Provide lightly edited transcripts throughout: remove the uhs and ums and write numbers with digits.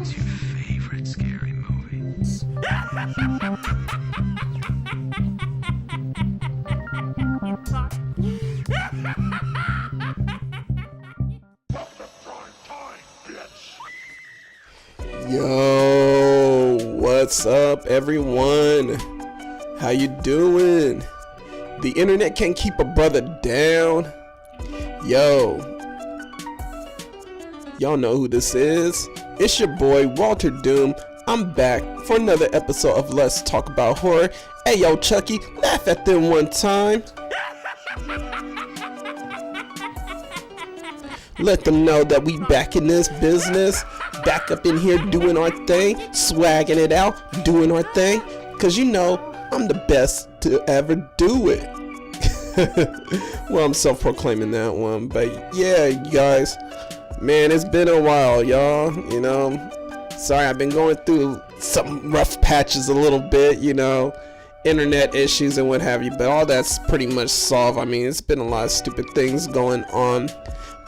What's your favorite scary movie? Yo, what's up everyone? How you doing? The internet can't keep a brother down. Yo, y'all know who this is. It's your boy Walterdoom. I'm back for another episode of Let's Talk About Horror. Hey yo Chucky, laugh at them one time. Let them know that we back in this business. Back up in here doing our thing, swagging it out, doing our thing. Cause you know, I'm the best to ever do it. Well, I'm self-proclaiming that one. But yeah, you guys, man, it's been a while, y'all. You know, sorry, I've been going through some rough patches a little bit, you know, internet issues and what have you. But all that's pretty much solved. I mean, it's been a lot of stupid things going on.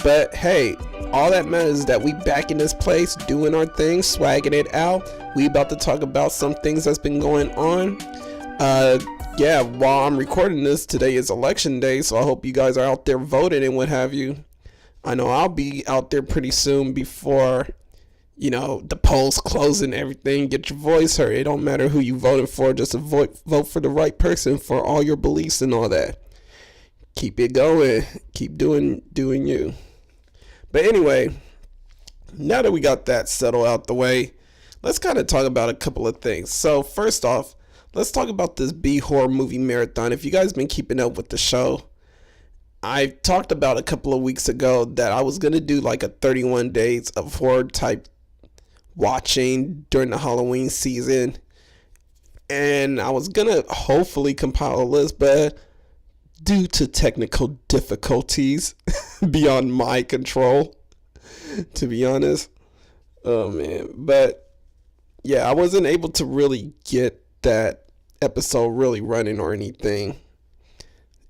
But hey, all that matters is that we back in this place, doing our thing, swagging it out. We about to talk about some things that's been going on. Yeah, while I'm recording this, today is election day, so I hope you guys are out there voting and what have you. I know I'll be out there pretty soon before, you know, the polls close and everything. Get your voice heard. It don't matter who you voted for, just vote for the right person for all your beliefs and all that. Keep it going. Keep doing you. But anyway, now that we got that settled out the way, let's kind of talk about a couple of things. So first off, let's talk about this B horror movie marathon. If you guys been keeping up with the show, I talked about a couple of weeks ago that I was going to do like a 31 days of horror type watching during the Halloween season. And I was going to hopefully compile a list, but due to technical difficulties beyond my control, to be honest. Oh man. But yeah, I wasn't able to really get that episode really running or anything.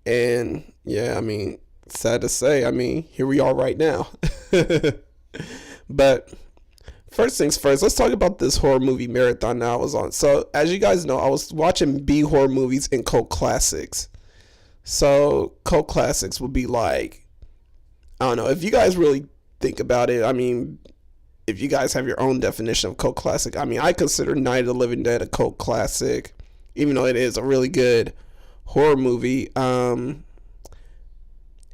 And yeah, I mean, sad to say, I mean, here we are right now. But first things first, let's talk about this horror movie marathon that I was on. So as you guys know, I was watching B horror movies and cult classics. So cult classics would be like, I don't know, if you guys really think about it, I mean, if you guys have your own definition of cult classic, I mean, I consider Night of the Living Dead a cult classic, even though it is a really good horror movie.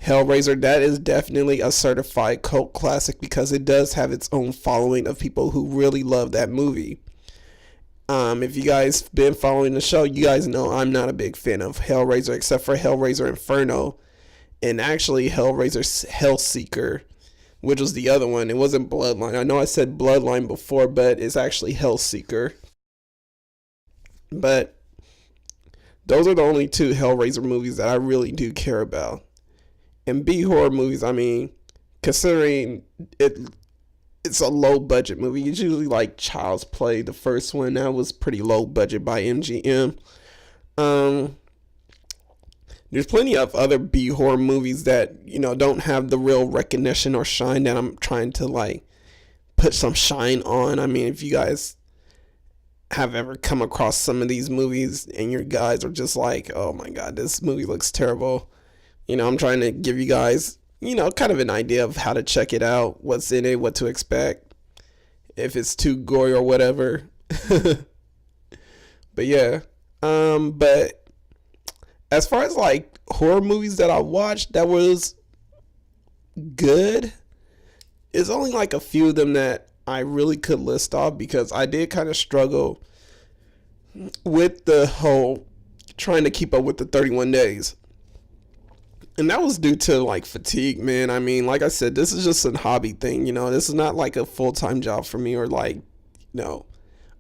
Hellraiser, that is definitely a certified cult classic because it does have its own following of people who really love that movie. If you guys been following the show, you guys know I'm not a big fan of Hellraiser except for Hellraiser Inferno and actually Hellraiser Hellseeker, which was the other one. It wasn't Bloodline. I know I said Bloodline before, but it's actually Hellseeker. But those are the only two Hellraiser movies that I really do care about. And B horror movies, I mean, considering it's a low budget movie. It's usually like Child's Play, the first one. That was pretty low budget by MGM. There's plenty of other B horror movies that, you know, don't have the real recognition or shine that I'm trying to like put some shine on. I mean, if you guys have ever come across some of these movies and your guys are just like, oh my God, this movie looks terrible. You know, I'm trying to give you guys, you know, kind of an idea of how to check it out, what's in it, what to expect, if it's too gory or whatever. But yeah, but as far as like horror movies that I watched that was good, it's only like a few of them that I really could list off because I did kind of struggle with the whole trying to keep up with the 31 days. And that was due to like fatigue, man. I mean, like I said, this is just a hobby thing, you know. This is not like a full-time job for me or like, you know,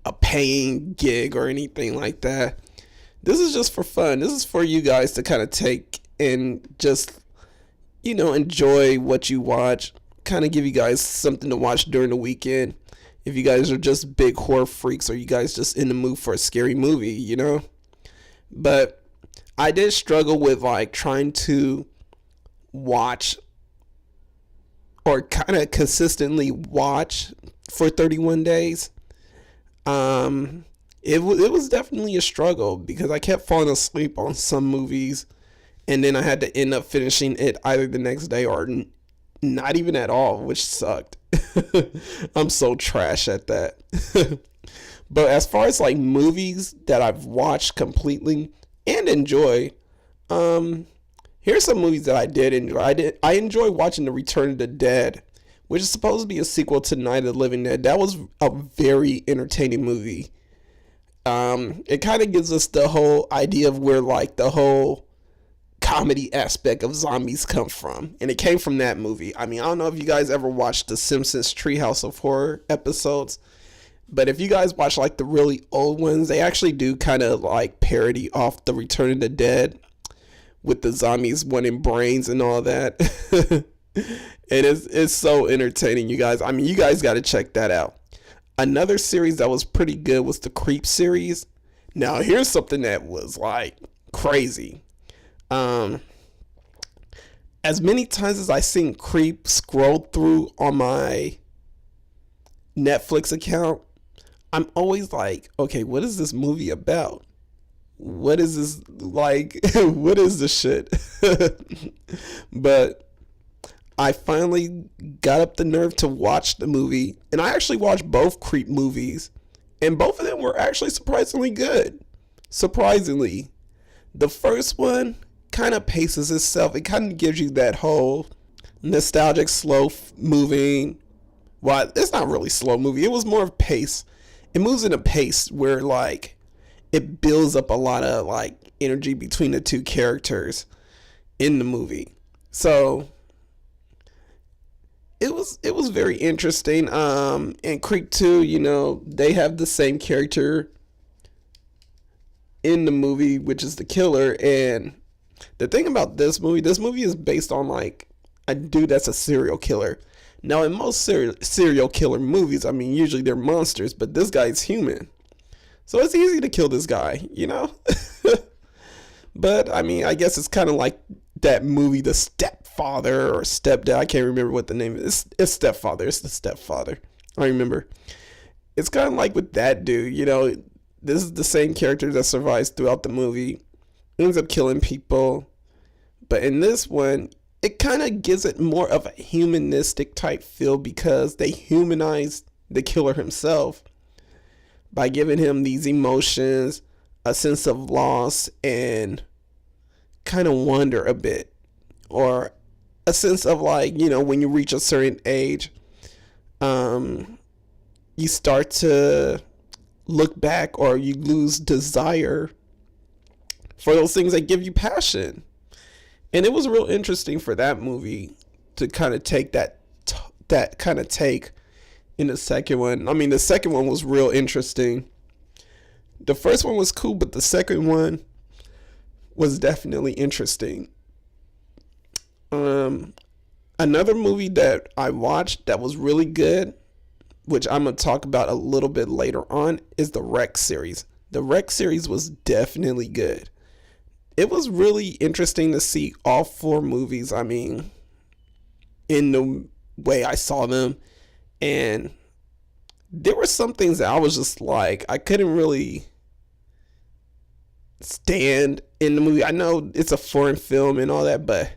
a paying gig or anything like that. This is just for fun. This is for you guys to kind of take and just, you know, enjoy what you watch. Kind of give you guys something to watch during the weekend. If you guys are just big horror freaks or you guys just in the mood for a scary movie, you know. But I did struggle with like trying to watch or kind of consistently watch for 31 days. It was definitely a struggle because I kept falling asleep on some movies, and then I had to end up finishing it either the next day or not even at all, which sucked. I'm so trash at that. But as far as like movies that I've watched completely and enjoy, here's some movies that I did enjoy. I enjoy watching The Return of the Dead, which is supposed to be a sequel to Night of the Living Dead. That was a very entertaining movie. It kind of gives us the whole idea of where like the whole comedy aspect of zombies come from, and it came from that movie. I mean, I don't know if you guys ever watched the Simpsons Treehouse of Horror episodes, but if you guys watch like the really old ones, they actually do kind of like parody off The Return of the Dead with the zombies wanting brains and all that. And it's so entertaining, you guys. I mean, you guys got to check that out. Another series that was pretty good was the Creep series. Now, here's something that was like crazy. As many times as I seen Creep scroll through on my Netflix account, I'm always like, okay, what is this movie about? What is this like? What is this shit? But I finally got up the nerve to watch the movie, and I actually watched both Creep movies, and both of them were actually surprisingly good. Surprisingly. The first one kind of paces itself. It kind of gives you that whole nostalgic, slow moving. Well, it's not really slow movie. It was more of pace. It moves in a pace where like it builds up a lot of like energy between the two characters in the movie. So it was very interesting. And Creep 2, you know, they have the same character in the movie, which is the killer. And the thing about this movie is based on like a dude that's a serial killer. Now, in most serial killer movies, I mean, usually they're monsters, but this guy's human. So it's easy to kill this guy, you know? But, I mean, I guess it's kind of like that movie, The Stepfather or Stepdad. I can't remember what the name is. It's Stepfather. It's The Stepfather. I remember. It's kind of like with that dude, you know? This is the same character that survives throughout the movie. Ends up killing people. But in this one, it kind of gives it more of a humanistic type feel because they humanize the killer himself by giving him these emotions, a sense of loss, and kind of wonder a bit. Or a sense of like, you know, when you reach a certain age, you start to look back or you lose desire for those things that give you passion. And it was real interesting for that movie to kind of take that kind of take in the second one. I mean, the second one was real interesting. The first one was cool, but the second one was definitely interesting. Another movie that I watched that was really good, which I'm going to talk about a little bit later on, is the Rec series. The Rec series was definitely good. It was really interesting to see all four movies, I mean, in the way I saw them. And there were some things that I was just like, I couldn't really stand in the movie. I know it's a foreign film and all that, but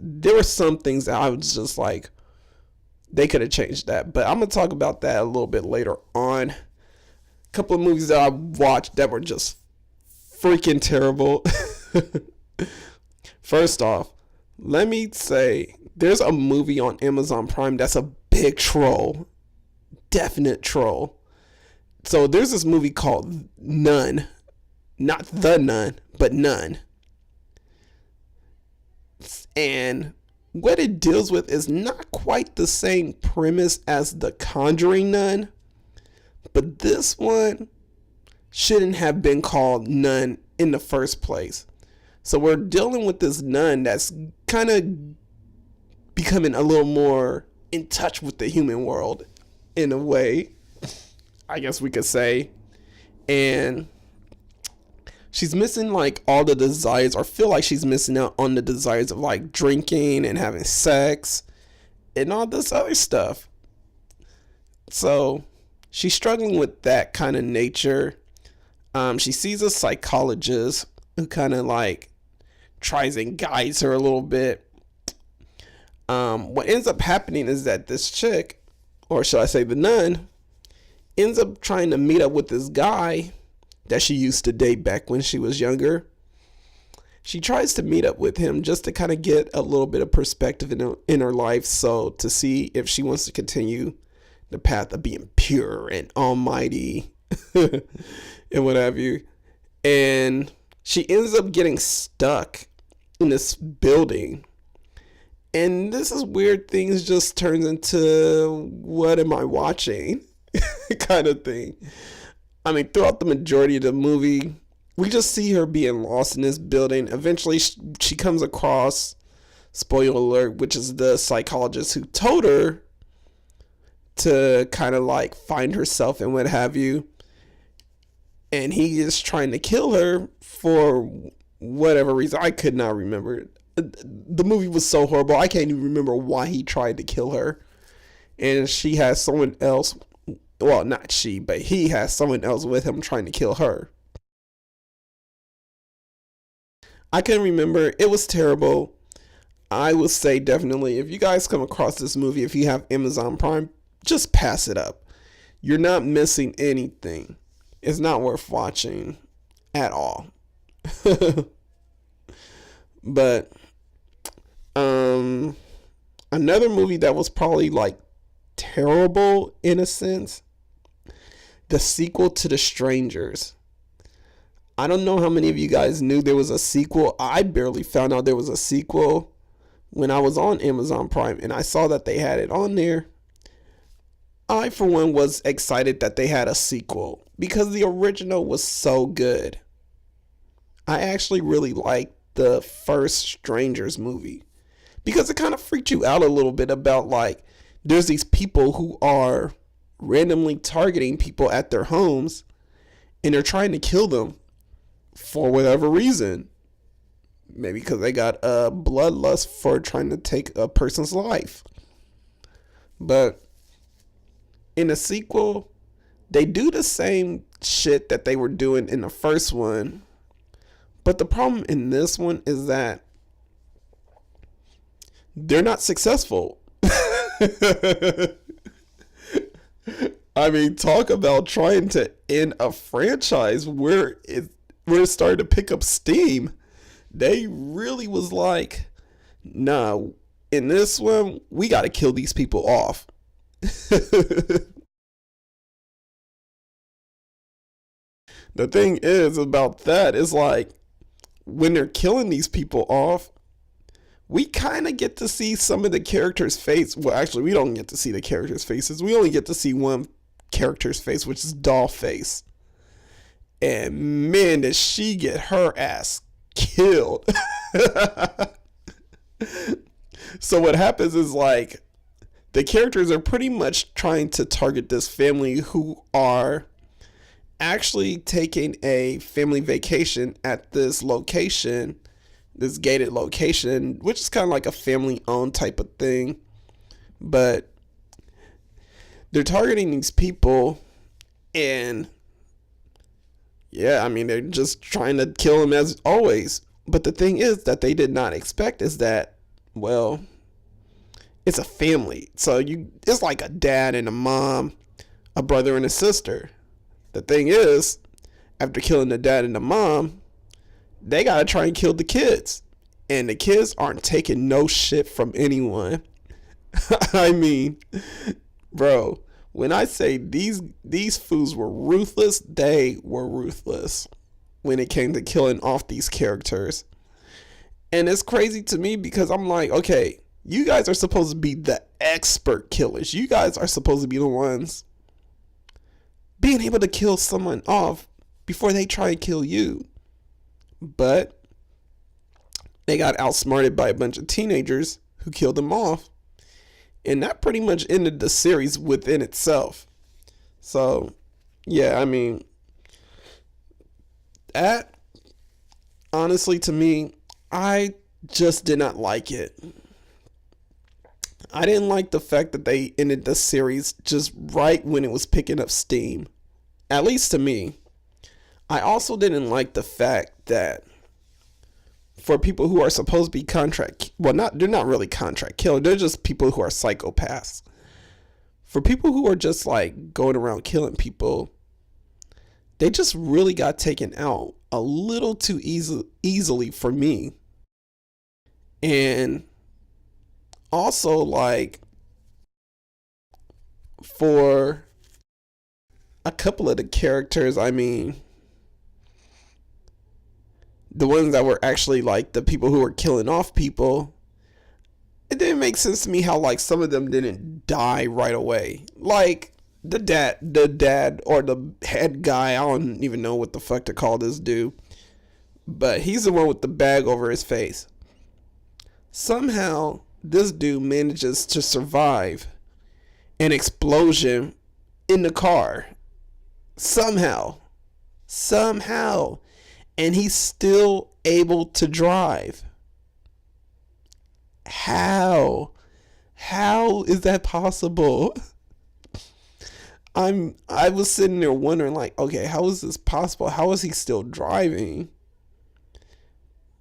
there were some things that I was just like, they could have changed that. But I'm going to talk about that a little bit later on. A couple of movies that I watched that were just freaking terrible. First off, let me say there's a movie on Amazon Prime that's a big troll. Definite troll. So there's this movie called Nun. Not The Nun, but Nun. And what it deals with is not quite the same premise as The Conjuring Nun. But this one shouldn't have been called Nun in the first place. So we're dealing with this nun that's kind of becoming a little more in touch with the human world in a way, I guess we could say. And she's missing like all the desires, or feel like she's missing out on the desires of like drinking and having sex and all this other stuff. So she's struggling with that kind of nature. She sees a psychologist who kind of like tries and guides her a little bit. What ends up happening is that this chick, or should I say the nun, ends up trying to meet up with this guy that she used to date back when she was younger. She tries to meet up with him just to kind of get a little bit of perspective in her life, so to see if she wants to continue the path of being pure and almighty and what have you. And she ends up getting stuck in this building. And this is weird things just turns into what am I watching kind of thing. I mean, throughout the majority of the movie, we just see her being lost in this building. Eventually, she comes across, spoiler alert, which is the psychologist who told her to kind of like find herself and what have you. And he is trying to kill her for whatever reason. I could not remember. The movie was so horrible. I can't even remember why he tried to kill her. And she has someone else. Well, not she, but he has someone else with him trying to kill her. I couldn't remember. It was terrible. I would say definitely, if you guys come across this movie, if you have Amazon Prime, just pass it up. You're not missing anything. It's not worth watching at all. But another movie that was probably like terrible in a sense, the sequel to The Strangers. I don't know how many of you guys knew there was a sequel. I barely found out there was a sequel when I was on Amazon Prime and I saw that they had it on there. I, for one, was excited that they had a sequel because the original was so good. I actually really liked the first Strangers movie because it kind of freaked you out a little bit about like there's these people who are randomly targeting people at their homes and they're trying to kill them for whatever reason. Maybe because they got a bloodlust for trying to take a person's life. But in a sequel, they do the same shit that they were doing in the first one. But the problem in this one is that they're not successful. I mean, talk about trying to end a franchise where it's starting to pick up steam. They really was like, nah, in this one, we got to kill these people off. The thing is about that is like, when they're killing these people off, we kind of get to see some of the characters' face. Well, actually, we don't get to see the characters' faces. We only get to see one character's face, which is Dollface. And man, did she get her ass killed. So what happens is like, the characters are pretty much trying to target this family who are actually taking a family vacation at this location, this gated location, which is kind of like a family owned type of thing. But they're targeting these people and yeah, I mean, they're just trying to kill them as always. But the thing is that they did not expect is that, well, it's a family. So it's like a dad and a mom, a brother and a sister. The thing is, after killing the dad and the mom, they gotta try and kill the kids. And the kids aren't taking no shit from anyone. I mean, bro, when I say these fools were ruthless, they were ruthless when it came to killing off these characters. And it's crazy to me because I'm like, okay, you guys are supposed to be the expert killers. You guys are supposed to be the ones being able to kill someone off before they try and kill you. But they got outsmarted by a bunch of teenagers who killed them off. And that pretty much ended the series within itself. So, yeah, I mean, that, honestly, to me, I just did not like it. I didn't like the fact that they ended the series just right when it was picking up steam. At least to me. I also didn't like the fact that for people who are supposed to be they're not really contract killers. They're just people who are psychopaths. For people who are just like going around killing people, they just really got taken out a little too easily for me. And also, like, for a couple of the characters, I mean, the ones that were actually like the people who were killing off people, it didn't make sense to me how like some of them didn't die right away. Like the dad or the head guy, I don't even know what the fuck to call this dude, but he's the one with the bag over his face. Somehow this dude manages to survive an explosion in the car. Somehow. And he's still able to drive. How is that possible? I was sitting there wondering, like, okay, how is this possible? How is he still driving?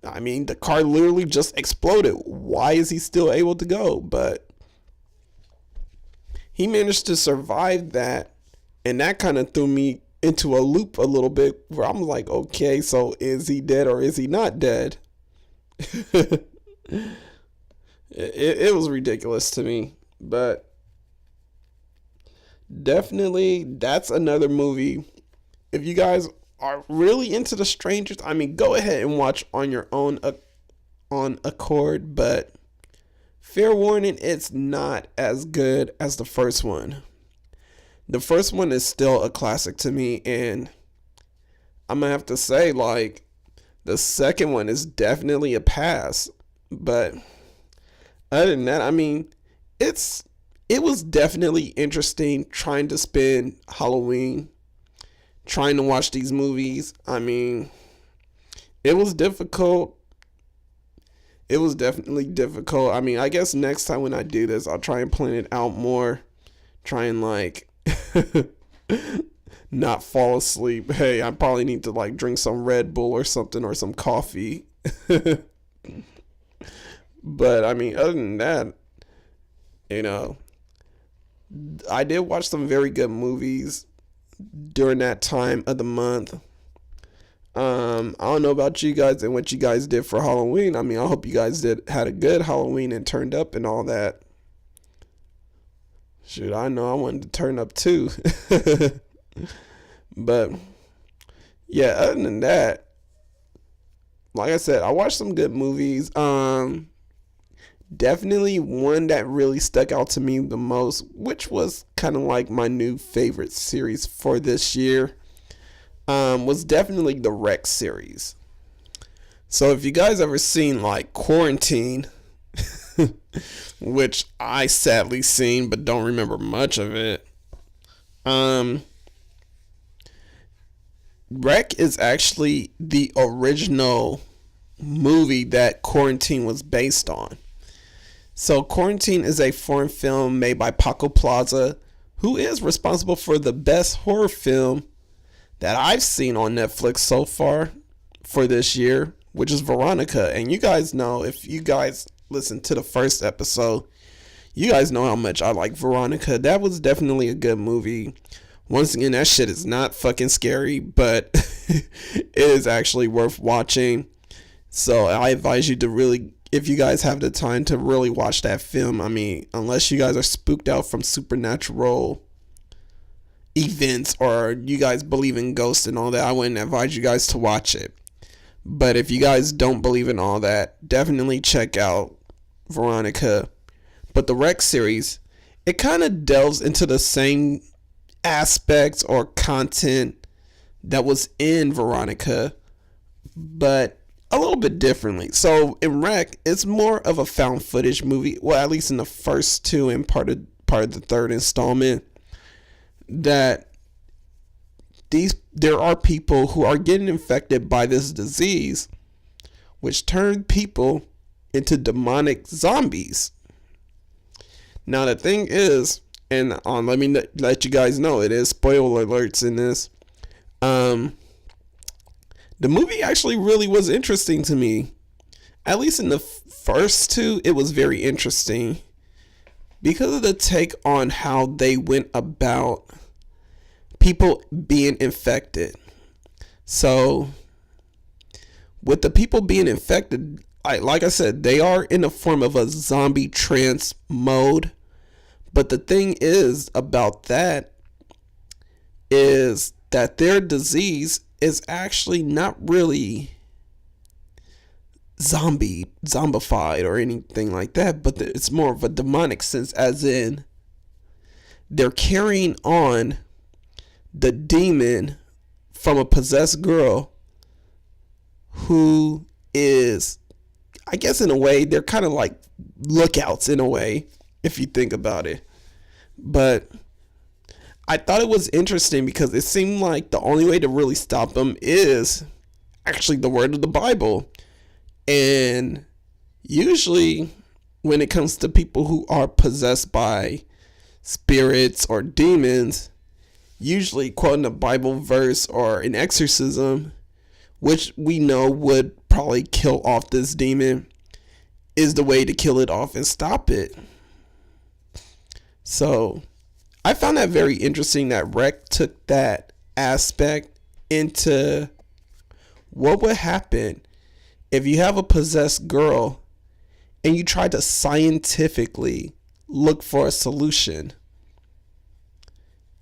I mean, the car literally just exploded. Why is he still able to go? But he managed to survive that, and that kind of threw me into a loop a little bit where I'm like, okay, so is he dead or is he not dead? It was ridiculous to me, but definitely that's another movie. If you guys are really into The Strangers, I mean, go ahead and watch on your own on accord, but fair warning, it's not as good as the first one. The first one is still a classic to me, and I'm gonna have to say, like, the second one is definitely a pass. But other than that, I mean, it was definitely interesting trying to spend Halloween, trying to watch these movies. I mean, it was difficult. It was definitely difficult. I mean, I guess next time when I do this, I'll try and plan it out more. Try and, like, not fall asleep. Hey, I probably need to, like, drink some Red Bull or something, or some coffee. But I mean, other than that, you know, I did watch some very good movies during that time of the month. I don't know about you guys and what you guys did for Halloween. I mean, I hope you guys had a good Halloween and turned up and all that. Shoot, I know I wanted to turn up too. But yeah, other than that, like I said, I watched some good movies. Definitely one that really stuck out to me the most, which was kind of like my new favorite series for this year, was definitely the Rex series. So if you guys ever seen like Quarantine, which I sadly seen but don't remember much of it, Rec is actually the original movie that Quarantine was based on. So Quarantine is a foreign film made by Paco Plaza, who is responsible for the best horror film that I've seen on Netflix so far for this year, which is Veronica. And you guys know, if you guys listened to the first episode, you guys know how much I like Veronica. That was definitely a good movie. Once again, that shit is not fucking scary, but it is actually worth watching. So I advise you to really, if you guys have the time to really watch that film. I mean, unless you guys are spooked out from supernatural events or you guys believe in ghosts and all that, I wouldn't advise you guys to watch it. But if you guys don't believe in all that, definitely check out Veronica. But the Rex series, it kind of delves into the same aspects or content that was in Veronica, but a little bit differently. So in Rec, it's more of a found footage movie. Well, at least in the first two and part of the third installment, that there are people who are getting infected by this disease, which turn people into demonic zombies. Now the thing is, and let me let you guys know, it is spoiler alerts in this. The movie actually really was interesting to me. At least in the first two, it was very interesting because of the take on how they went about people being infected. So, with the people being infected, like I said, they are in the form of a zombie trance mode. But the thing is about that is that their disease is actually not really zombified or anything like that, but it's more of a demonic sense, as in they're carrying on the demon from a possessed girl who is, I guess in a way, they're kind of like lookouts in a way, if you think about it. But I thought it was interesting because it seemed like the only way to really stop them is actually the word of the Bible. And usually when it comes to people who are possessed by spirits or demons, usually quoting a Bible verse or an exorcism, which we know would probably kill off this demon, is the way to kill it off and stop it. So I found that very interesting that Rec took that aspect into what would happen if you have a possessed girl and you try to scientifically look for a solution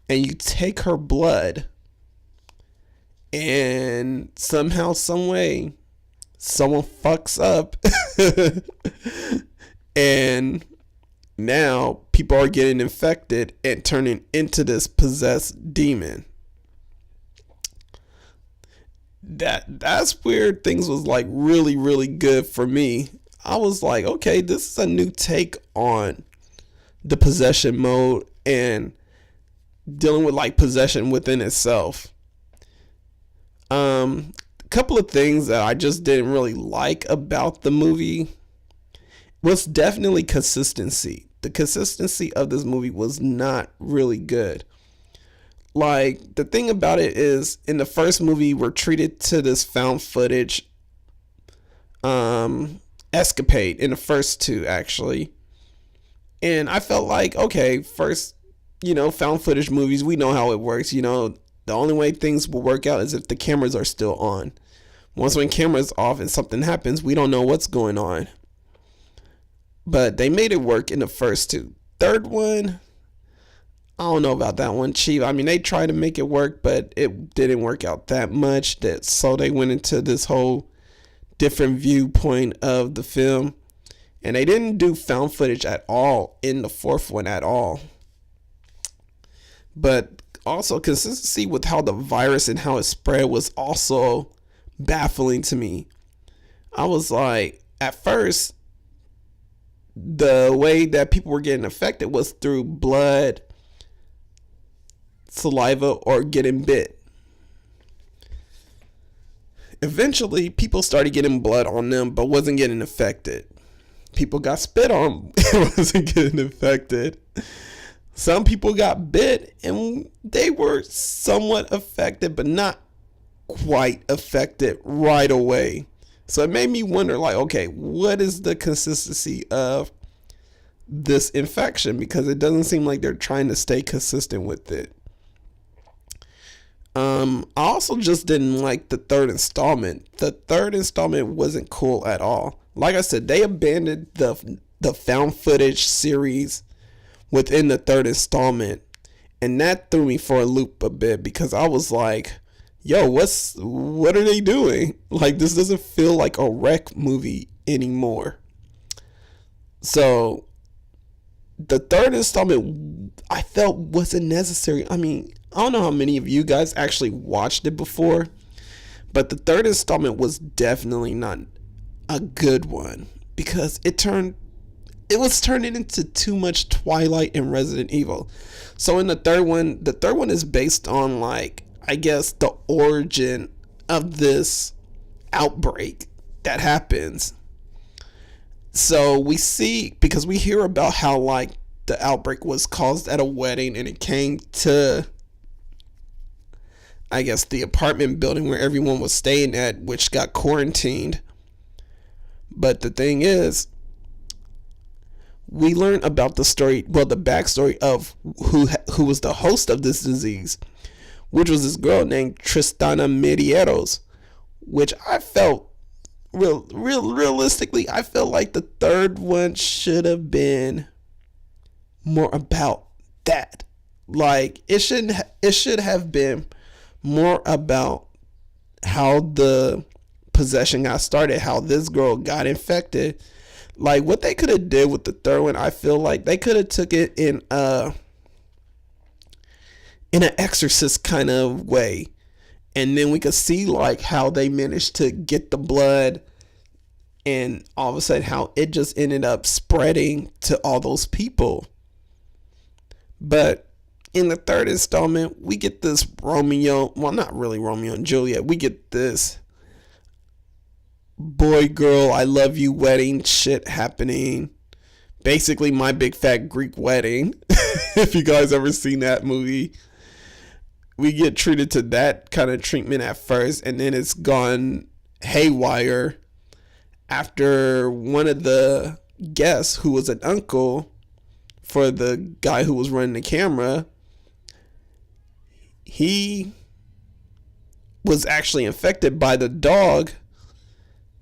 and you take her blood and somehow, some way, someone fucks up and now people are getting infected and turning into this possessed demon. That's where things was like really, really good for me. I was like, okay, this is a new take on the possession mode and dealing with like possession within itself. A couple of things that I just didn't really like about the movie was definitely consistency. The consistency of this movie was not really good. Like, the thing about it is, in the first movie, we're treated to this found footage escapade in the first two, actually. And I felt like, okay, first, found footage movies, we know how it works. The only way things will work out is if the cameras are still on. Once when cameras off and something happens, we don't know what's going on. But they made it work in the first two. Third one, I don't know about that one, Chief. I mean, they tried to make it work, but it didn't work out that much. So they went into this whole different viewpoint of the film. And they didn't do found footage at all in the fourth one at all. But also, consistency with how the virus and how it spread was also baffling to me. I was like, at first, the way that people were getting affected was through blood, saliva, or getting bit. Eventually, people started getting blood on them, but wasn't getting affected. People got spit on, and wasn't getting affected. Some people got bit, and they were somewhat affected, but not quite affected right away. So it made me wonder, like, okay, what is the consistency of this infection? Because it doesn't seem like they're trying to stay consistent with it. I also just didn't like the third installment. The third installment wasn't cool at all. Like I said, they abandoned the found footage series within the third installment, and that threw me for a loop a bit because I was like, yo, what are they doing? Like, this doesn't feel like a Rec movie anymore. So the third installment, I felt wasn't necessary. I mean, I don't know how many of you guys actually watched it before, but the third installment was definitely not a good one because it was turning into too much Twilight and Resident Evil. So in the third one is based on, like, I guess, the origin of this outbreak that happens. So we see, because we hear about how, like, the outbreak was caused at a wedding, and it came to, I guess, the apartment building where everyone was staying at, which got quarantined. But the thing is, we learned about the story, well, the backstory of who was the host of this disease, which was this girl named Tristana Medeiros, which I felt realistically, I felt like the third one should have been more about that. Like, it should have been more about how the possession got started, how this girl got infected. Like, what they could have did with the third one, I feel like they could have took it in an exorcist kind of way, and then we could see like how they managed to get the blood, and all of a sudden how it just ended up spreading to all those people. But in the third installment, we get this Romeo, well, not really Romeo and Juliet, we get this boy girl I love you wedding shit happening. Basically My Big Fat Greek Wedding. If you guys ever seen that movie, we get treated to that kind of treatment at first, and then it's gone haywire after one of the guests, who was an uncle for the guy who was running the camera, he was actually infected by the dog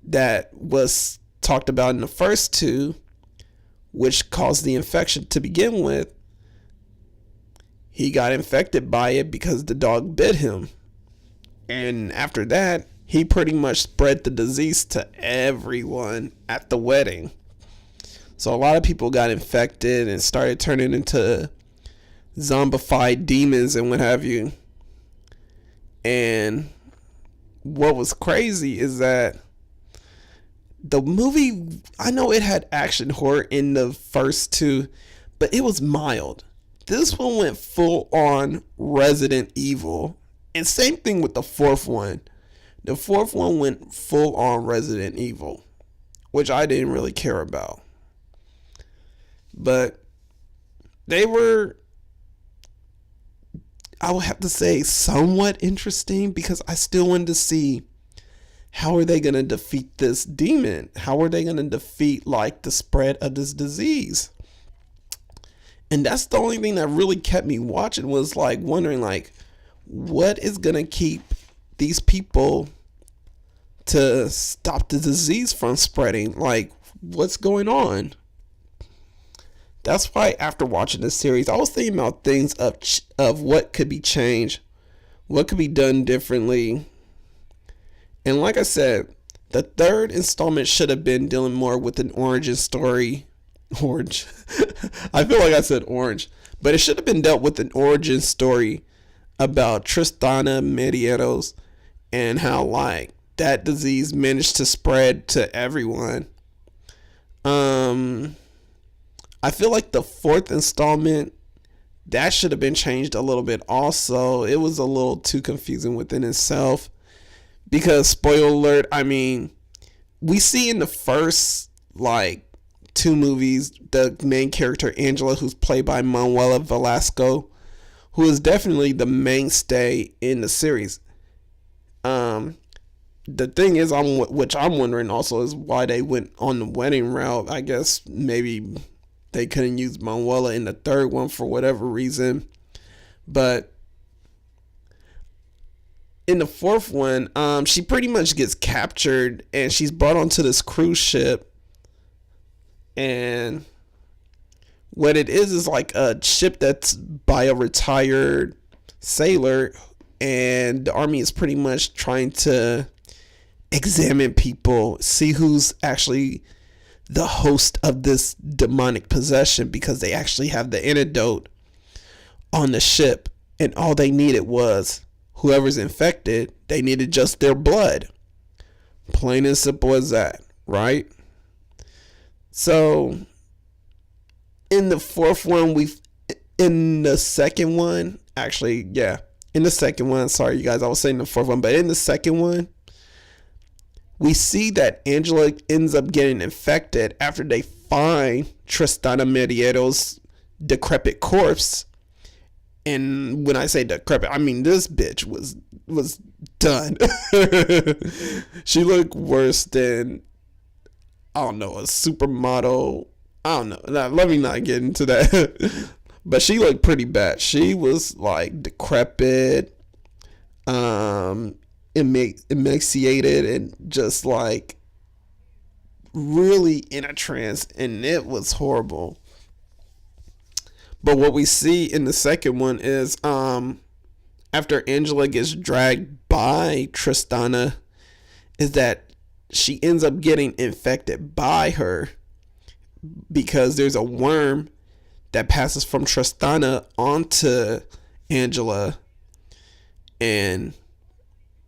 that was talked about in the first two, which caused the infection to begin with. He got infected by it because the dog bit him. And after that, he pretty much spread the disease to everyone at the wedding. So a lot of people got infected and started turning into zombified demons and what have you. And what was crazy is that the movie, I know it had action horror in the first two, but it was mild. This one went full on Resident Evil. And same thing with the fourth one. The fourth one went full on Resident Evil, which I didn't really care about. But they were, I would have to say, somewhat interesting, because I still wanted to see, how are they going to defeat this demon? How are they going to defeat like the spread of this disease? And that's the only thing that really kept me watching, was like wondering like, what is going to keep these people to stop the disease from spreading? Like, what's going on? That's why after watching this series, I was thinking about things of what could be changed, what could be done differently. And like I said, the third installment should have been dealing more with an origin story. Orange. I feel like I said orange. But it should have been dealt with an origin story about Tristana Medeiros and how like that disease managed to spread to everyone. I feel like the fourth installment, that should have been changed a little bit also. It was a little too confusing within itself. Because, spoiler alert, I mean, we see in the first, like, two movies, the main character, Angela, who's played by Manuela Velasco, who is definitely the mainstay in the series. The thing is, which I'm wondering also, is why they went on the wedding route. I guess maybe they couldn't use Manuela in the third one for whatever reason. But in the fourth one, she pretty much gets captured and she's brought onto this cruise ship. And what it is like a ship that's by a retired sailor, and the army is pretty much trying to examine people, see who's actually the host of this demonic possession, because they actually have the antidote on the ship, and all they needed was whoever's infected, they needed just their blood. Plain and simple as that, right? So in the fourth one, in the second one, sorry you guys, I was saying the fourth one, but in the second one, we see that Angela ends up getting infected after they find Tristana Medeiros decrepit corpse. And when I say decrepit, I mean this bitch was done. She looked worse than, I don't know, a supermodel. I don't know. Now, let me not get into that. But she looked pretty bad. She was like decrepit, emaciated, and just like really in a trance, and it was horrible. But what we see in the second one is after Angela gets dragged by Tristana, is that she ends up getting infected by her because there's a worm that passes from Tristana onto Angela, and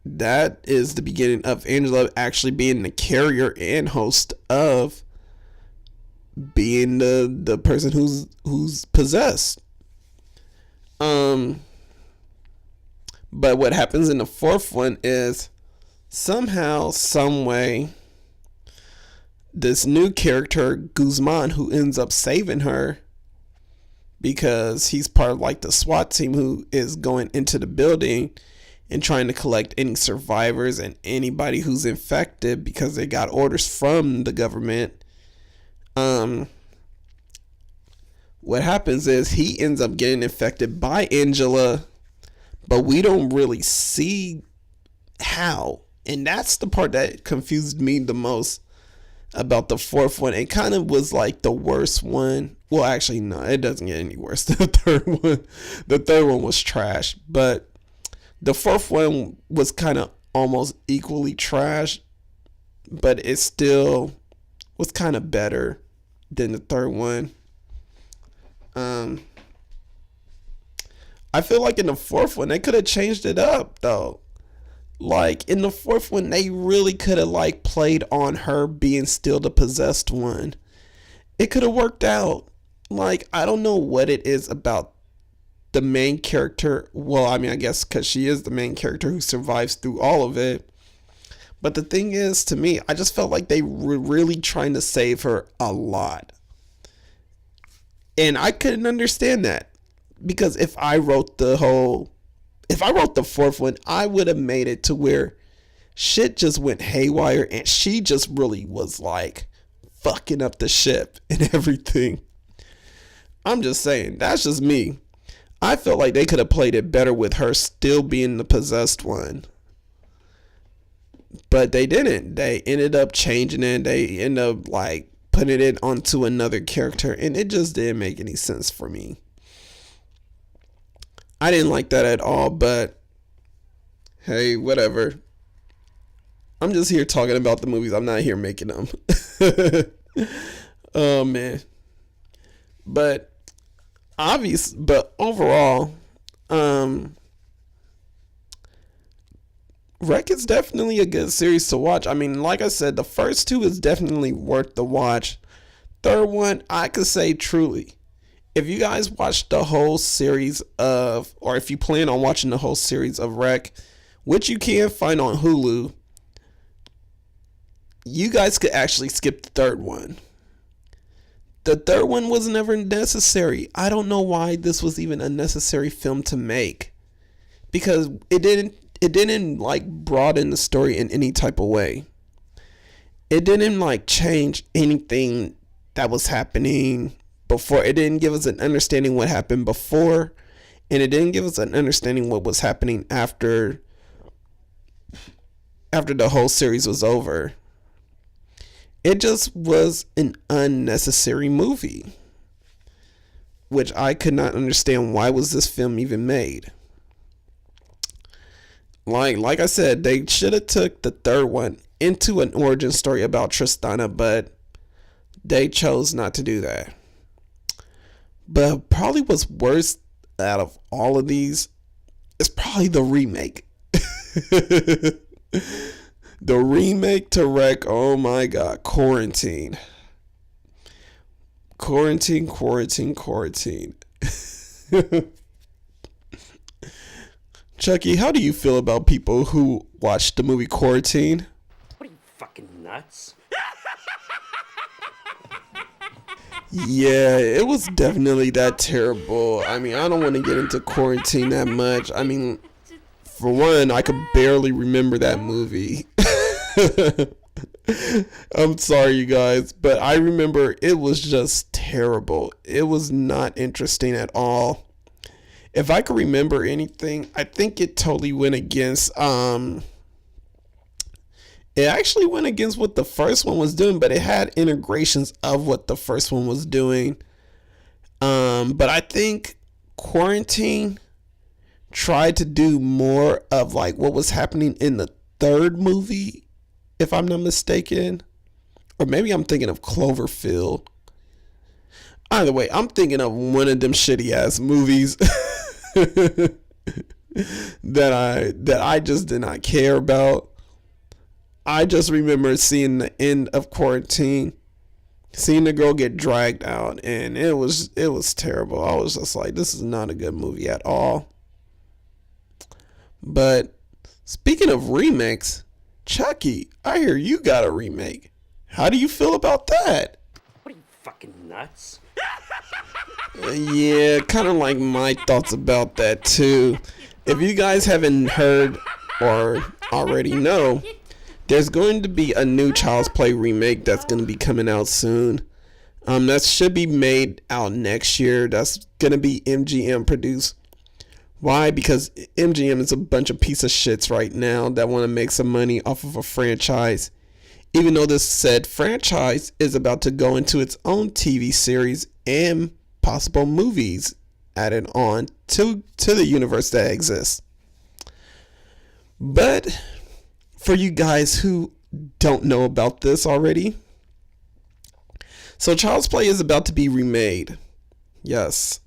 that is the beginning of Angela actually being the carrier and host of being the person who's possessed. But what happens in the fourth one is somehow, some way, this new character Guzman, who ends up saving her because he's part of like the SWAT team who is going into the building and trying to collect any survivors and anybody who's infected because they got orders from the government. What happens is he ends up getting infected by Angela, but we don't really see how. And that's the part that confused me the most about the fourth one. It kind of was like the worst one. Well, actually, no, it doesn't get any worse than the third one. The third one was trash, but the fourth one was kind of almost equally trash, but it still was kind of better than the third one. I feel like in the fourth one they could have changed it up though. Like in the fourth one they really could have like played on her being still the possessed one. It could have worked out. Like, I don't know what it is about the main character. Well, I mean, I guess because she is the main character who survives through all of it. But the thing is, to me, I just felt like they were really trying to save her a lot. And I couldn't understand that. Because if I wrote the fourth one, I would have made it to where shit just went haywire and she just really was like fucking up the ship and everything. I'm just saying, that's just me. I felt like they could have played it better with her still being the possessed one. But they didn't. They ended up changing it. They ended up like putting it onto another character, and it just didn't make any sense for me. I didn't like that at all, but hey, whatever. I'm just here talking about the movies. I'm not here making them. Oh man. But overall, Rec is definitely a good series to watch. I mean, like I said, the first two is definitely worth the watch. Third one, I could say truly, if you guys watch the whole series of, or if you plan on watching the whole series of Rec, which you can find on Hulu, you guys could actually skip the third one. The third one was never necessary. I don't know why this was even a necessary film to make, because it didn't like broaden the story in any type of way. It didn't like change anything that was happening before. It didn't give us an understanding what happened before, and it didn't give us an understanding what was happening after the whole series was over. It just was an unnecessary movie, which I could not understand. Why was this film even made? Like I said, they should have took the third one into an origin story about Tristana, but they chose not to do that. But probably what's worst out of all of these is probably the remake. The remake to Rec, oh my god, Quarantine. Quarantine. Chucky, how do you feel about people who watch the movie Quarantine? What are you, fucking nuts? Yeah, it was definitely that terrible. I mean, I don't want to get into quarantine that much. I mean, for one, I could barely remember that movie. I'm sorry, you guys, but I remember it was just terrible. It was not interesting at all. If I could remember anything, I think it totally went against it actually went against what the first one was doing, but it had integrations of what the first one was doing. But I think Quarantine tried to do more of like what was happening in the third movie, if I'm not mistaken. Or maybe I'm thinking of Cloverfield. Either way, I'm thinking of one of them shitty ass movies that I just did not care about. I just remember seeing the end of Quarantine, seeing the girl get dragged out, and it was terrible. I was just like, this is not a good movie at all. But speaking of remakes, Chucky, I hear you got a remake. How do you feel about that? What are you, fucking nuts? Yeah, kind of like my thoughts about that too. If you guys haven't heard or already know, there's going to be a new Child's Play remake that's going to be coming out soon. That should be made out next year. That's going to be MGM produced. Why? Because MGM is a bunch of piece of shits right now that want to make some money off of a franchise. Even though this said franchise is about to go into its own TV series and possible movies added on to the universe that exists. But for you guys who don't know about this already, so Child's Play is about to be remade. Yes.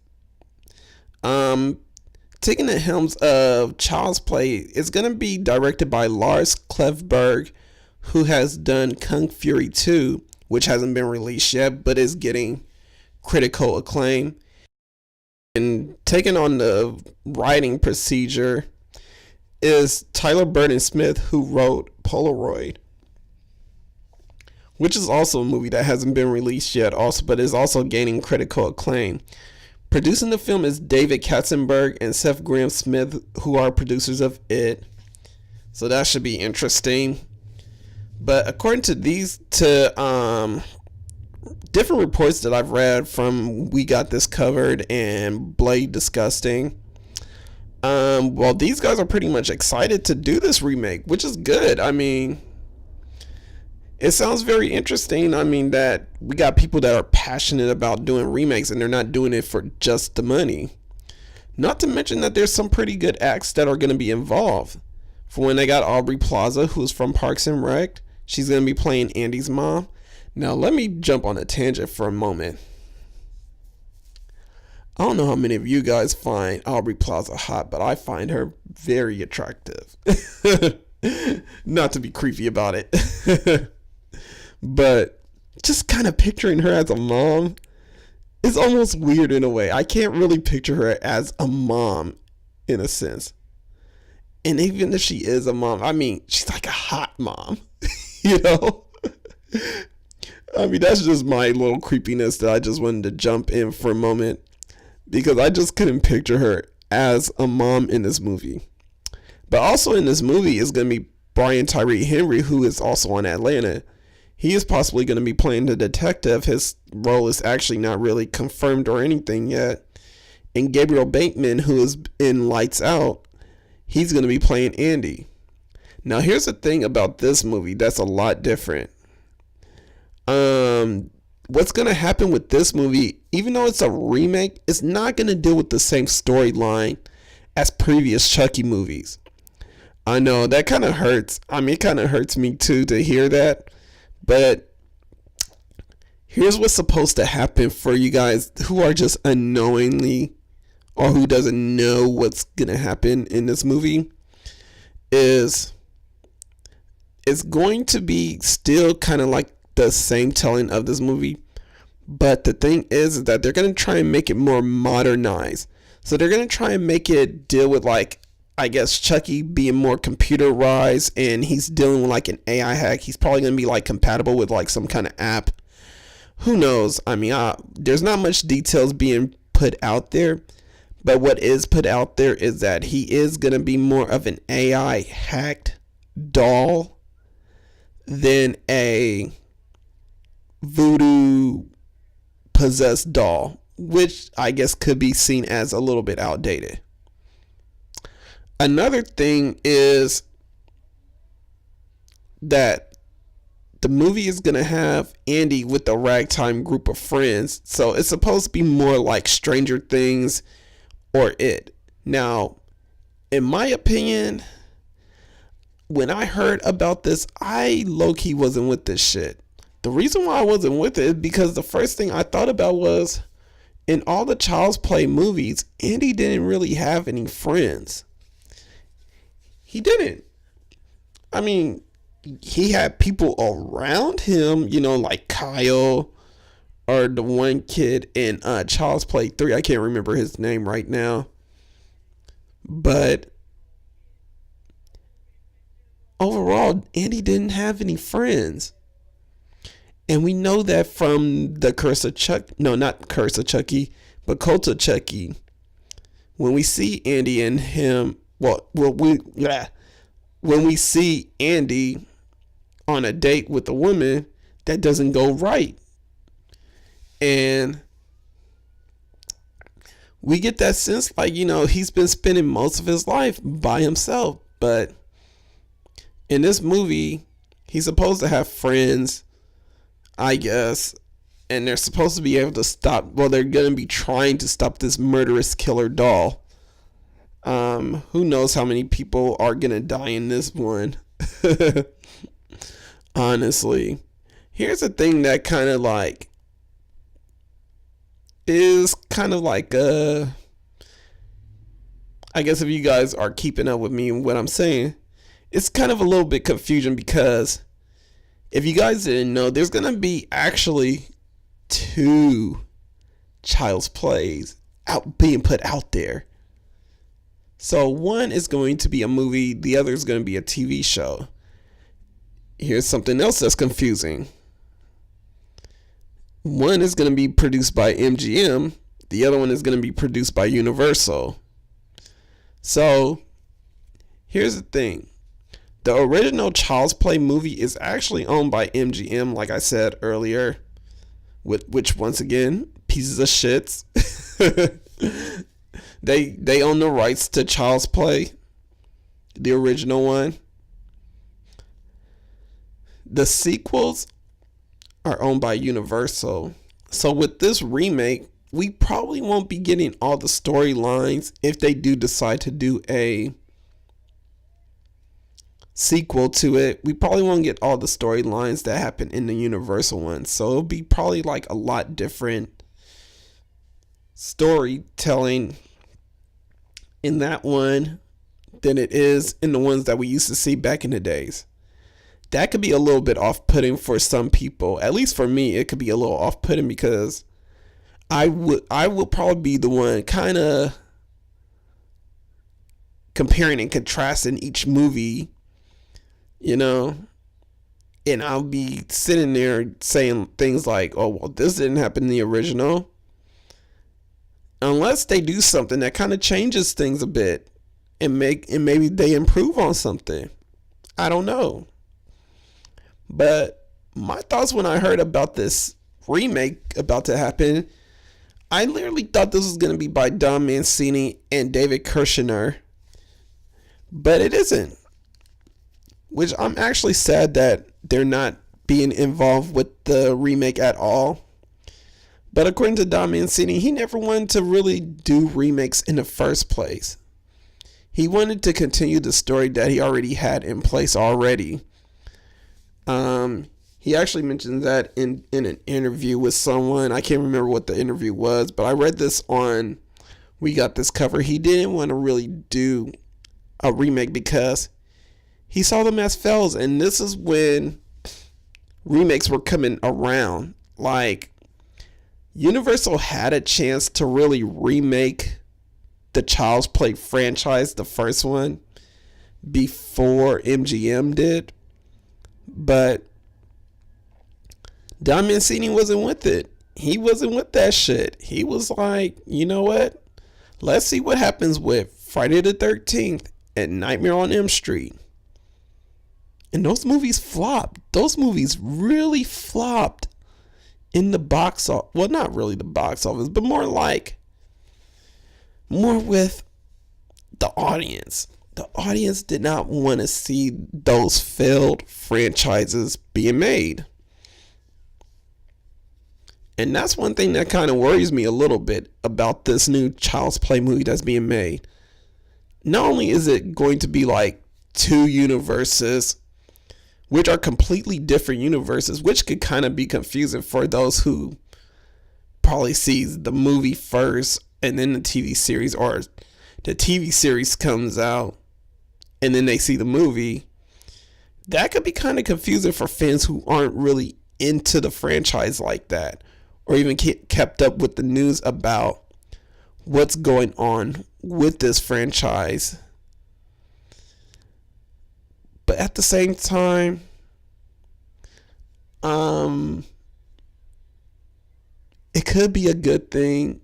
Taking the helms of Child's Play is going to be directed by Lars Klevberg, who has done Kung Fury 2, which hasn't been released yet, but is getting critical acclaim. And taking on the writing procedure is Tyler Burton Smith, who wrote Polaroid, which is also a movie that hasn't been released yet, also, but is also gaining critical acclaim. Producing the film is David Katzenberg and Seth Grahame-Smith, who are producers of It. So that should be interesting. But according to different reports that I've read from We Got This Covered and Blade Disgusting, well, these guys are pretty much excited to do this remake, which is good. I mean, it sounds very interesting. I mean, that we got people that are passionate about doing remakes and they're not doing it for just the money. Not to mention that there's some pretty good acts that are going to be involved. For when they got Aubrey Plaza, who's from Parks and Rec. She's going to be playing Andy's mom. Now, let me jump on a tangent for a moment. I don't know how many of you guys find Aubrey Plaza hot, but I find her very attractive. Not to be creepy about it. But just kind of picturing her as a mom is almost weird in a way. I can't really picture her as a mom in a sense. And even if she is a mom, I mean, she's like a hot mom, you know? I mean, that's just my little creepiness that I just wanted to jump in for a moment because I just couldn't picture her as a mom in this movie. But also in this movie is going to be Brian Tyree Henry, who is also on Atlanta. He is possibly going to be playing the detective. His role is actually not really confirmed or anything yet. And Gabriel Bateman, who is in Lights Out, he's going to be playing Andy. Now, here's the thing about this movie that's a lot different. What's going to happen with this movie, even though it's a remake, it's not going to deal with the same storyline as previous Chucky movies. I know, that kind of hurts. I mean, it kind of hurts me too to hear that. But here's what's supposed to happen for you guys who are just unknowingly or who doesn't know what's going to happen in this movie is it's going to be still kind of like the same telling of this movie. But the thing is that they're going to try and make it more modernized. So they're going to try and make it deal with like, I guess, Chucky being more computerized and he's dealing with like an AI hack. He's probably going to be like compatible with like some kind of app who knows? I mean, there's not much details being put out there, but what is put out there is that he is going to be more of an AI hacked doll than a voodoo possessed doll, which I guess could be seen as a little bit outdated. Another thing is that the movie is going to have Andy with a ragtime group of friends. So it's supposed to be more like Stranger Things or It. Now, in my opinion, when I heard about this, I low-key wasn't with this shit. The reason why I wasn't with it is because the first thing I thought about was, in all the Child's Play movies, Andy didn't really have any friends. He didn't. I mean, he had people around him, like Kyle or the one kid in Child's Play 3. I can't remember his name right now. But overall, Andy didn't have any friends. And we know that from the Curse of Chucky, no, not Curse of Chucky, but Cult of Chucky. When we see Andy and him, when we see Andy on a date with a woman, that doesn't go right. And we get that sense like, he's been spending most of his life by himself. But in this movie, he's supposed to have friends, I guess, and they're supposed to be able to stop, they're going to be trying to stop this murderous killer doll. Who knows how many people are going to die in this one. Honestly. Here's the thing that kind of like is kind of like I guess if you guys are keeping up with me and what I'm saying, it's kind of a little bit confusion because if you guys didn't know, there's going to be actually 2 Child's Plays being put out there. So one is going to be a movie, the other is going to be a TV show. Here's something else that's confusing. One is going to be produced by MGM, the other one is going to be produced by Universal. So here's the thing. The original Child's Play movie is actually owned by MGM, like I said earlier, which once again, pieces of shits. They own the rights to Child's Play, the original one. The sequels are owned by Universal. So with this remake, we probably won't be getting all the storylines if they do decide to do a sequel to it. We probably won't get all the storylines that happen in the Universal one. So it'll be probably like a lot different storytelling in that one than it is in the ones that we used to see back in the days. That could be a little bit off-putting for some people. At least for me, it could be a little off-putting because I will probably be the one kind of comparing and contrasting each movie, and I'll be sitting there saying things like, oh, well, this didn't happen in the original. Unless they do something that kind of changes things a bit and maybe they improve on something. I don't know. But my thoughts when I heard about this remake about to happen, I literally thought this was going to be by Don Mancini and David Kirshner. But it isn't. Which I'm actually sad that they're not being involved with the remake at all. But according to Don Mancini, he never wanted to really do remakes in the first place. He wanted to continue the story that he already had in place already. He actually mentioned that in an interview with someone. I can't remember what the interview was, but I read this on We Got This Cover. He didn't want to really do a remake because he saw them as fails, and this is when remakes were coming around. Like, Universal had a chance to really remake the Child's Play franchise, the first one, before MGM did. But Don Mancini wasn't with it. He wasn't with that shit. He was like, you know what? Let's see what happens with Friday the 13th and Nightmare on Elm Street. And those movies flopped. Those movies really flopped in the box office. Well, not really the box office, but more with the audience. The audience did not want to see those failed franchises being made. And that's one thing that kind of worries me a little bit about this new Child's Play movie that's being made. Not only is it going to be like two universes, which are completely different universes, which could kind of be confusing for those who probably sees the movie first and then the TV series, or the TV series comes out and then they see the movie. That could be kind of confusing for fans who aren't really into the franchise like that, or even kept up with the news about what's going on with this franchise. But at the same time, it could be a good thing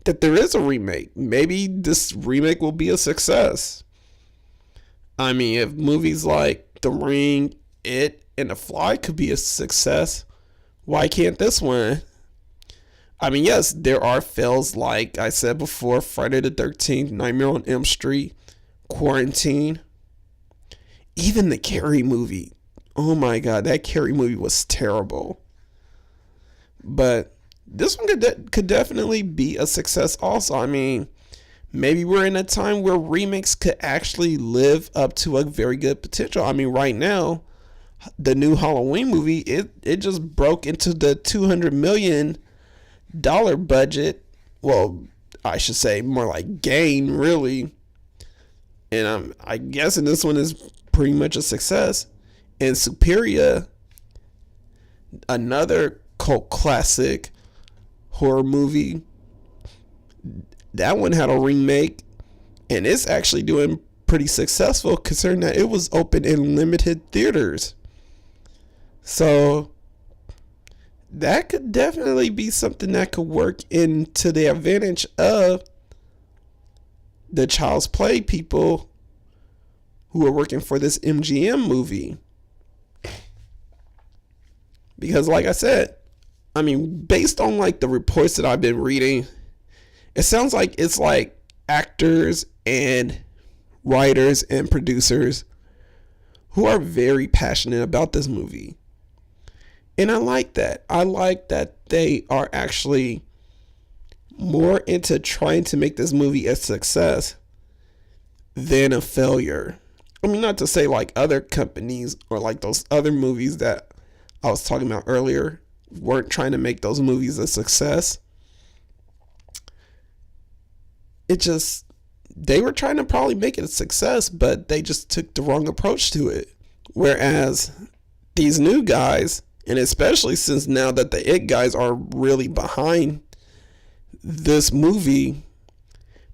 that there is a remake. Maybe this remake will be a success. I mean, if movies like The Ring, It, and The Fly could be a success, why can't this one? I mean, yes, there are fails like I said before, Friday the 13th, Nightmare on Elm Street, Quarantine, even the Carrie movie. Oh my God, that Carrie movie was terrible. But this one could definitely be a success also. I mean, maybe we're in a time where remakes could actually live up to a very good potential. I mean, right now, the new Halloween movie, it just broke into the $200 million budget. Well, I should say more like gain, really. And I guessing this one is pretty much a success. And Superior, another cult classic horror movie, that one had a remake, and it's actually doing pretty successful considering that it was open in limited theaters. So that could definitely be something that could work into the advantage of the Child's Play people who are working for this MGM movie. Because like I said, I mean, based on like the reports that I've been reading, it sounds like it's like actors and writers and producers who are very passionate about this movie. And I like that. I like that they are actually more into trying to make this movie a success than a failure. I mean, not to say like other companies or like those other movies that I was talking about earlier weren't trying to make those movies a success. It just, they were trying to probably make it a success, but they just took the wrong approach to it. Whereas these new guys, and especially since now that the It guys are really behind this movie,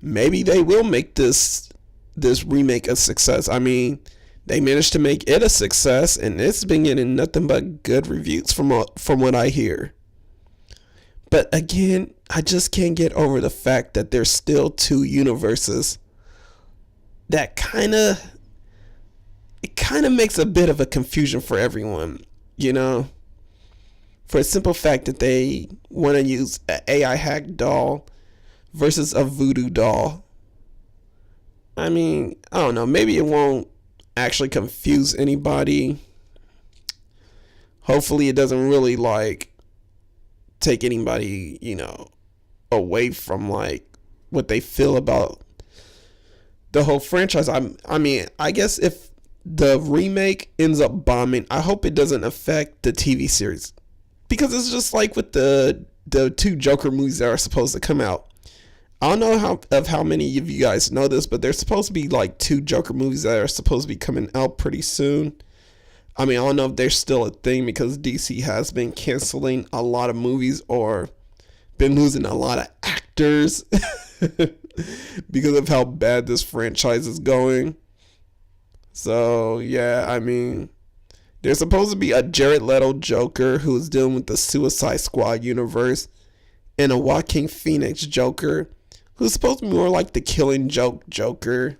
maybe they will make this remake a success. I mean, they managed to make it a success, and it's been getting nothing but good reviews from what I hear. But again, I just can't get over the fact that there's still two universes. That kind of makes a bit of a confusion for everyone, you know? For a simple fact that they want to use an AI hack doll versus a voodoo doll. I mean, I don't know. Maybe it won't actually confuse anybody. Hopefully it doesn't really like take anybody, you know, away from like what they feel about the whole franchise. I mean, I guess if the remake ends up bombing, I hope it doesn't affect the TV series. Because it's just like with the two Joker movies that are supposed to come out. I don't know how many of you guys know this, but there's supposed to be like two Joker movies that are supposed to be coming out pretty soon. I mean, I don't know if there's still a thing because DC has been canceling a lot of movies or been losing a lot of actors because of how bad this franchise is going. So, yeah, I mean, There's supposed to be a Jared Leto Joker who's dealing with the Suicide Squad universe, and a Joaquin Phoenix Joker who's supposed to be more like the Killing Joke Joker.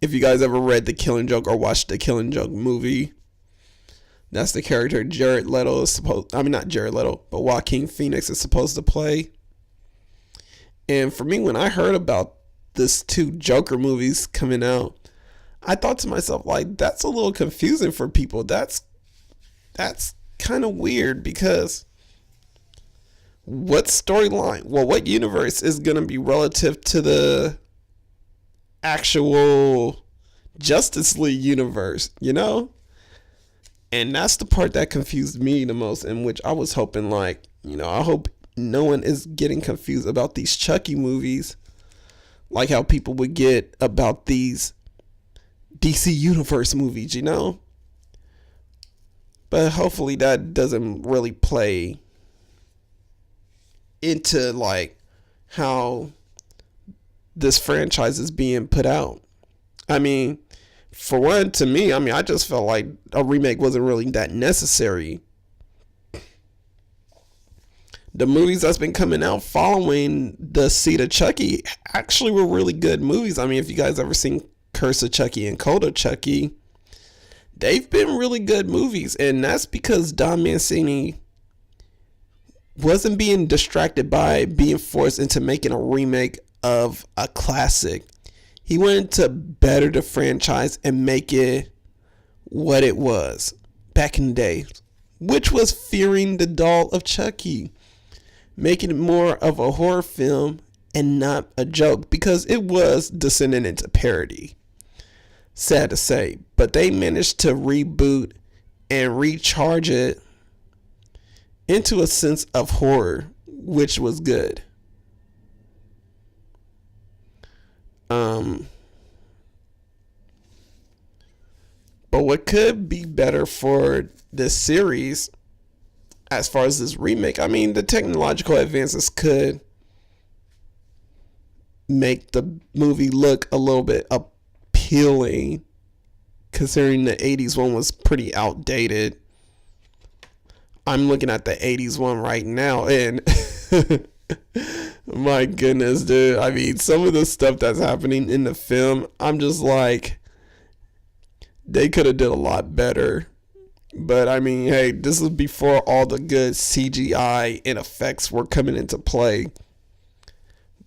If you guys ever read The Killing Joke or watched the Killing Joke movie, that's the character Jared Leto is supposed, I mean not Jared Leto, but Joaquin Phoenix is supposed to play. And for me, when I heard about this 2 Joker movies coming out, I thought to myself, like, that's a little confusing for people. That's kind of weird, because what storyline, well, what universe is going to be relative to the actual Justice League universe, you know? And that's the part that confused me the most, in which I was hoping, like, you know, I hope no one is getting confused about these Chucky movies like how people would get about these DC Universe movies, you know? But hopefully that doesn't really play into, like, how this franchise is being put out. I mean, for one, to me, I mean, I just felt like a remake wasn't really that necessary. The movies that's been coming out following the Seed of Chucky actually were really good movies. I mean, if you guys ever seen Curse of Chucky and Code of Chucky, they've been really good movies. And that's because Don Mancini wasn't being distracted by being forced into making a remake of a classic. He wanted to better the franchise and make it what it was back in the day, which was Fearing the Doll of Chucky. Making it more of a horror film and not a joke, because it was descending into parody. Sad to say, but they managed to reboot and recharge it into a sense of horror, which was good. But what could be better for this series, as far as this remake, I mean, the technological advances could make the movie look a little bit appealing, considering the 80s one was pretty outdated. I'm looking at the 80s one right now, and my goodness, dude. I mean, some of the stuff that's happening in the film, I'm just like, they could have did a lot better. But I mean, hey, this is before all the good CGI and effects were coming into play.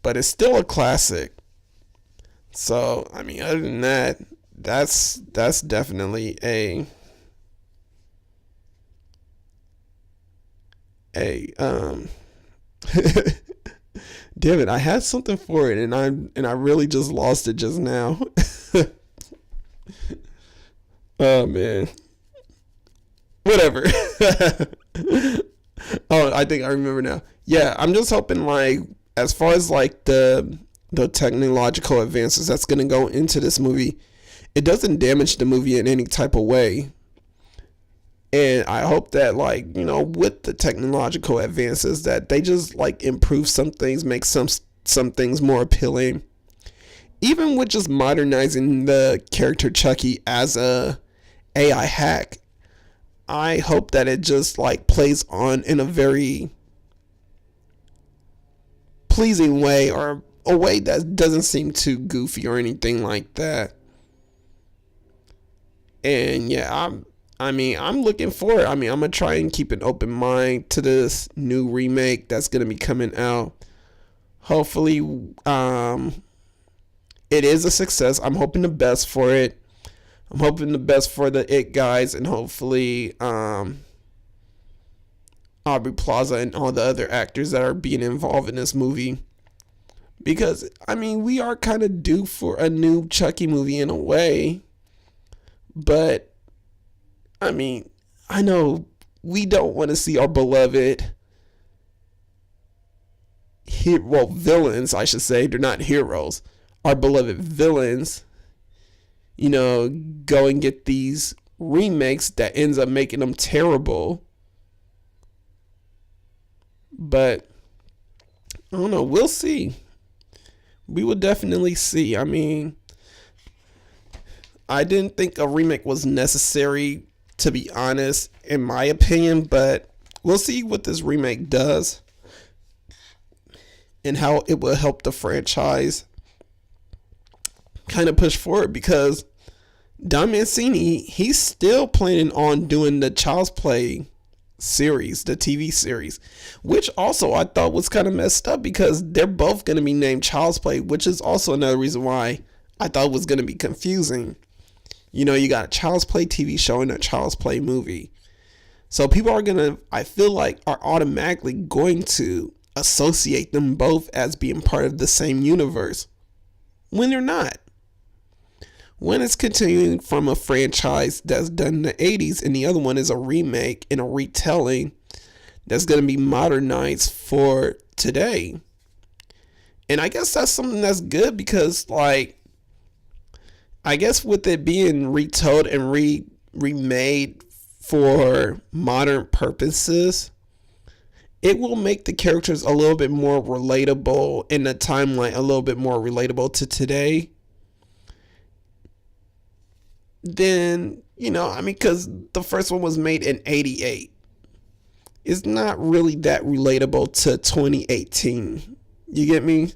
But it's still a classic. So, I mean, other than that, that's definitely a damn it, I had something for it and I really just lost it just now. Oh man. Whatever. Oh, I think I remember now. Yeah, I'm just hoping, like, as far as like the technological advances that's gonna go into this movie, it doesn't damage the movie in any type of way. And I hope that, like, you know, with the technological advances, that they just like improve some things, make some things more appealing. Even with just modernizing the character Chucky as a AI hack, I hope that it just like plays on in a very pleasing way, or a way that doesn't seem too goofy or anything like that. And yeah, I'm looking forward. I mean, I'm going to try and keep an open mind to this new remake that's going to be coming out. Hopefully, it is a success. I'm hoping the best for it. I'm hoping the best for the It guys, and hopefully, Aubrey Plaza and all the other actors that are being involved in this movie. Because, I mean, we are kind of due for a new Chucky movie in a way. But, I mean, I know we don't want to see our beloved villains, I should say. They're not heroes. Our beloved villains, you know, go and get these remakes that ends up making them terrible. But, I don't know. We'll see. We will definitely see. I mean, I didn't think a remake was necessary to be honest, in my opinion, but we'll see what this remake does and how it will help the franchise kind of push forward, because Don Mancini, he's still planning on doing the Child's Play series, the TV series, which also I thought was kind of messed up because they're both going to be named Child's Play, which is also another reason why I thought it was going to be confusing. You know, you got a Child's Play TV show and a Child's Play movie. So people are going to, I feel like, are automatically going to associate them both as being part of the same universe when they're not. One is continuing from a franchise that's done in the 80s, and the other one is a remake and a retelling that's going to be modernized for today. And I guess that's something that's good because, like, I guess with it being retold and remade for modern purposes, it will make the characters a little bit more relatable in the timeline, a little bit more relatable to today. Then, you know, I mean, because the first one was made in 88. It's not really that relatable to 2018. You get me?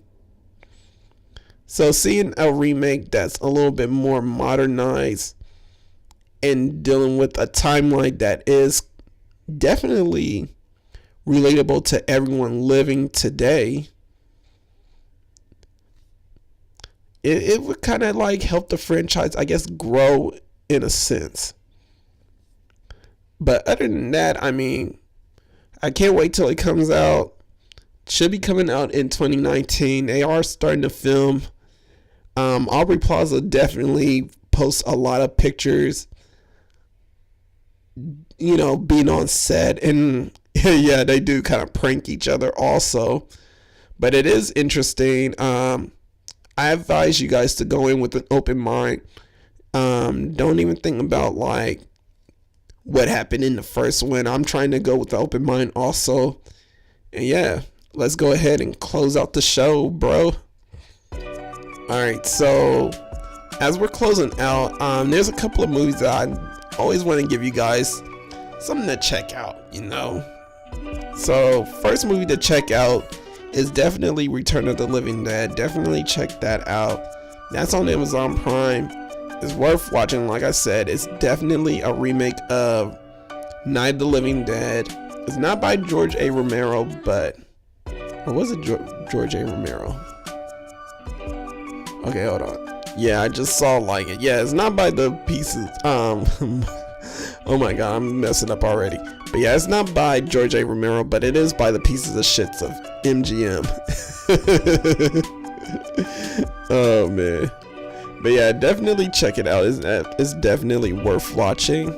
So seeing a remake that's a little bit more modernized and dealing with a timeline that is definitely relatable to everyone living today, it would kind of like help the franchise, I guess, grow in a sense. But other than that, I mean, I can't wait till it comes out. Should be coming out in 2019. They are starting to film. Aubrey Plaza definitely posts a lot of pictures, you know, being on set, and yeah, they do kind of prank each other also. But it is interesting. I advise you guys to go in with an open mind. Don't even think about like what happened in the first one. I'm trying to go with the open mind also. And yeah, let's go ahead and close out the show, bro. Alright, so as we're closing out, there's a couple of movies that I always want to give you guys something to check out, you know. So first movie to check out is definitely Return of the Living Dead. Definitely check that out. That's on Amazon Prime. It's worth watching. Like I said, it's definitely a remake of Night of the Living Dead. It's not by George A. Romero, but or was it George A. Romero? Okay, hold on. Yeah, I just saw like it. Yeah, it's not by the pieces. Oh my god, I'm messing up already. But yeah, it's not by George A. Romero, but it is by the pieces of shits of MGM. Oh man. But yeah, definitely check it out. It's definitely worth watching.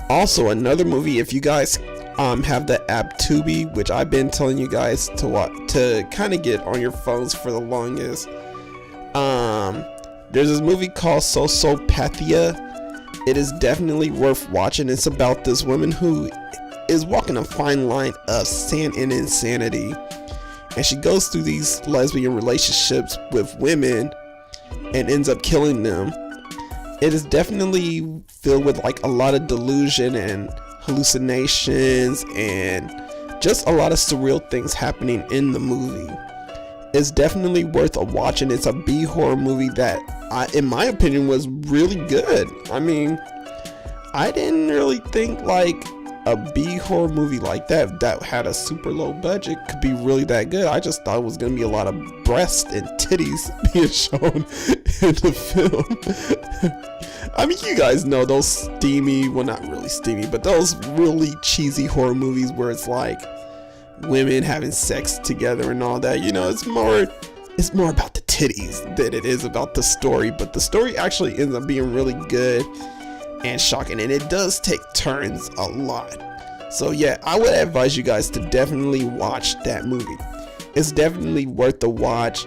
Also, another movie, if you guys have the app Tubi, which I've been telling you guys to watch, to kind of get on your phones for the longest. There's this movie called Sociopathia. It is definitely worth watching. It's about this woman who is walking a fine line of sin and insanity, and she goes through these lesbian relationships with women and ends up killing them. It is definitely filled with like a lot of delusion and hallucinations and just a lot of surreal things happening in the movie. It's definitely worth a watch, and it's a B horror movie that in my opinion was really good. I mean, I didn't really think like a B horror movie like that had a super low budget could be really that good. I just thought it was gonna be a lot of breasts and titties being shown in the film. I mean, you guys know those steamy, well not really steamy, but those really cheesy horror movies where it's like women having sex together and all that. You know, it's more about the titties than it is about the story, but the story actually ends up being really good and shocking, and it does take turns a lot. So yeah, I would advise you guys to definitely watch that movie. It's definitely worth the watch.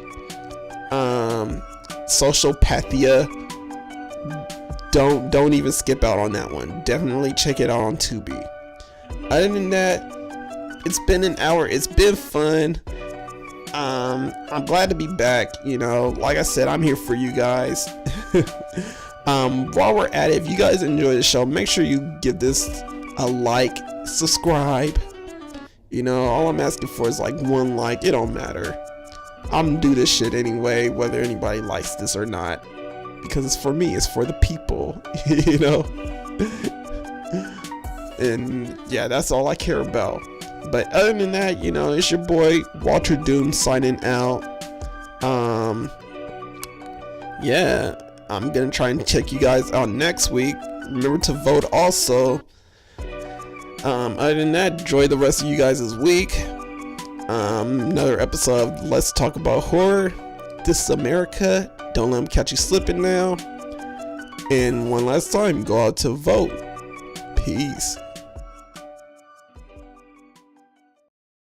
Sociopathia, don't even skip out on that one. Definitely check it out on Tubi. Other than that, it's been an hour. It's been fun. I'm glad to be back. You know, like I said, I'm here for you guys. While we're at it, if you guys enjoy the show, make sure you give this a like, subscribe. You know, all I'm asking for is like one like. It don't matter. I'm gonna do this shit anyway, whether anybody likes this or not, because it's for me, it's for the people. You know. And yeah, that's all I care about. But other than that, you know, it's your boy Walterdoom signing out. Yeah, I'm gonna try and check you guys out next week. Remember to vote also. Other than that, enjoy the rest of you guys' week. Another episode of Let's Talk About Horror. This is America. Don't let them catch you slipping now. And one last time, go out to vote. Peace.